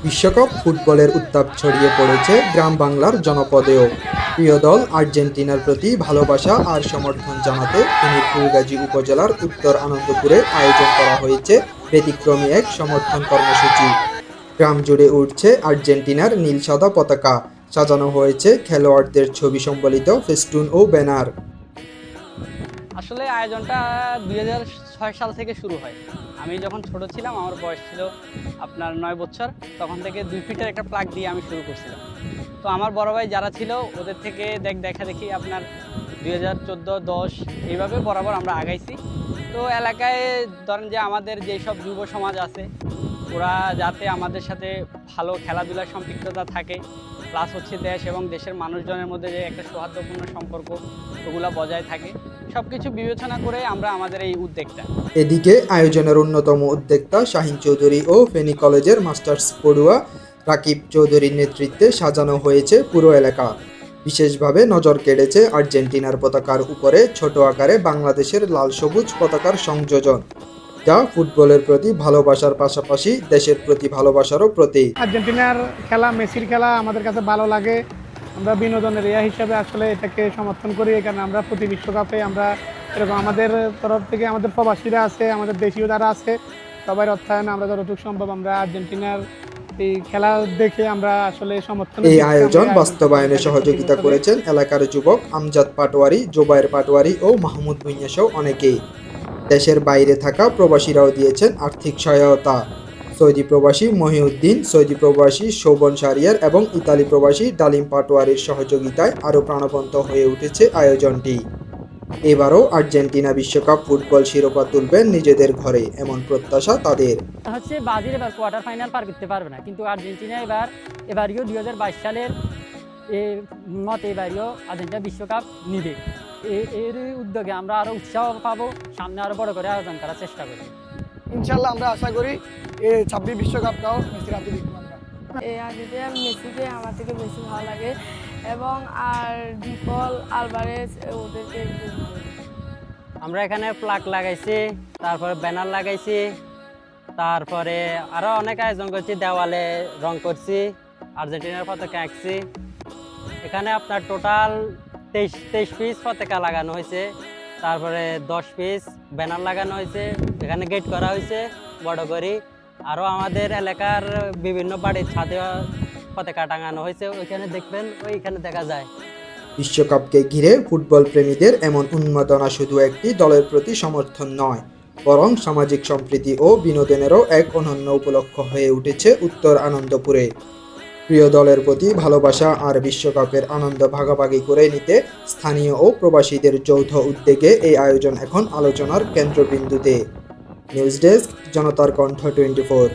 বিশ্বকাপ ফুটবলের উত্তাপ ছড়িয়ে পড়েছে গ্রাম বাংলার জনপদেও। প্রিয় দল আর্জেন্টিনার প্রতি ভালোবাসা আর সমর্থন জানাতে ফেনীর ফুলগাজী উপজেলার উত্তর আনন্দপুরে আয়োজন করা হয়েছে ব্যতিক্রমী এক সমর্থন কর্মসূচি। গ্রাম জুড়ে উঠছে আর্জেন্টিনার নীল সাদা পতাকা, সাজানো হয়েছে খেলোয়াড়দের ছবি সম্বলিত ফেস্টুন ও ব্যানার। আসলে আয়োজনটা 2006 সাল থেকে শুরু হয়। আমি যখন ছোট ছিলাম, আমার বয়স ছিল আপনার 9 বছর, তখন থেকে 2 ফিটের একটা প্লাগ দিয়ে আমি শুরু করছিলাম। তো আমার বড় ভাই যারা ছিল ওদের থেকে দেখা দেখি আপনার 2014, 10 এইভাবে বরাবর আমরা আগাইছি। তো এলাকায় ধরেন যে আমাদের যেসব যুব সমাজ আছে ওরা যাতে আমাদের সাথে ভালো খেলাধুলার সম্পৃক্ততা থাকে, প্লাস হচ্ছে দেশ এবং দেশের মানুষজনের মধ্যে যে একটা সৌহার্দ্যপূর্ণ সম্পর্ক ওগুলা বজায় থাকে, সব কিছু বিবেচনা করে আমরা আমাদের এই উদ্যোগটা। এদিকে আয়োজনের অন্যতম উদ্যোক্তা শাহিন চৌধুরী ও ফেনী কলেজের মাস্টার্স পড়ুয়া রাকিব চৌধুরীর নেতৃত্বে সাজানো হয়েছে পুরো এলাকা। বিশেষভাবে নজর কেড়েছে আর্জেন্টিনার পতাকার উপরে ছোট আকারে বাংলাদেশের লাল সবুজ পতাকার সংযোজন, যা ফুটবলের প্রতি ভালোবাসার পাশাপাশি দেশের প্রতি ভালোবাসারও প্রতীক। আর্জেন্টিনার খেলা, মেসির খেলা আমাদের কাছে ভালো লাগে। আমরা বিনোদনের হিসাবে আসলে এটাকে সমর্থন করি, কারণ আমরা প্রতি বিশ্বকাপে আমরা এরকম আমাদের তরফ থেকে আমাদের প্রবাসীরা আছে, আমাদের দেশীয় যারা আছে, সবার অর্থায়নে আমরা যতটুকু সম্ভব আমরা আর্জেন্টিনার এই খেলা দেখে আমরা আসলে সমর্থন। এই আয়োজন বাস্তবায়নে সহযোগিতা করেছেন এলাকার যুবক আমজাদ পাটোয়ারি, জোবায়ের পাটোয়ারি ও মাহমুদ ভুঁইয়া সহ অনেকেই। দেশের বাইরে থাকা প্রবাসীরাও দিয়েছেন আর্থিক সহায়তা। সৌদি প্রবাসী মহিউদ্দিন, সৌদি প্রবাসী শোভন শারিয়ার এবং ইতালি প্রবাসী ডালিম পাটোয়ারির সহযোগিতায় আরও প্রাণবন্ত হয়ে উঠেছে আয়োজনটি। এবারও আর্জেন্টিনা বিশ্বকাপ ফুটবল শিরোপা তুলবেন নিজেদের ঘরে, এমন প্রত্যাশা তাদের। হচ্ছে ব্রাজিল এবার কোয়ার্টার ফাইনাল পার করতে পারবে না, কিন্তু আর্জেন্টিনা এবারও 2022 সালের এবারও আর্জেন্টিনা বিশ্বকাপ নিবে। এর উদ্যোগে আমরা আরো উৎসাহ পাবো, সামনে আরো বড় করে আয়োজন করার চেষ্টা করব। ইনশাল্লাহ আমরা আশা করি এই 26 বিশ্বকাপটাও মেসির হাতে দেখব আমরা। এই আর্জেন্টিনা মেসিকে আমার থেকে বেশি ভালো লাগে, এবং আর ডিপল আলভারেজ ওদেরকে আমরা এখানে প্লাগ লাগাইছি, তারপরে ব্যানার লাগাইছি, তারপরে আরো অনেক আয়োজন করছি, দেওয়ালে রং করছি, আর্জেন্টিনার পতাকা আঁকছি। এখানে আপনার টোটাল 23 পিস পতাকা লাগানো হয়েছে, তারপরে 10 পিস ব্যানার লাগানো হয়েছে, এখানে গেট করা হয়েছে বড় করে। আরও আমাদের এলাকার বিভিন্ন বাড়ির ছাদে পতাকা টাঙানো হয়েছে, ওইখানে দেখবেন, ওইখানে দেখা যায়। বিশ্বকাপকে ঘিরে ফুটবল প্রেমীদের এমন উন্মাদনা শুধু একটি দলের প্রতি সমর্থন নয়, বরং সামাজিক সম্প্রীতি ও বিনোদনেরও এক অনন্য উপলক্ষ হয়ে উঠেছে উত্তর আনন্দপুরে। প্রিয় দলের প্রতি ভালোবাসা আর বিশ্বকাপের আনন্দ ভাগাভাগি করে নিতে স্থানীয় ও প্রবাসীদের যৌথ উদ্যোগে এই আয়োজন এখন আলোচনার কেন্দ্রবিন্দুতে। নিউজ ডেস্ক, জনতার কণ্ঠ 24।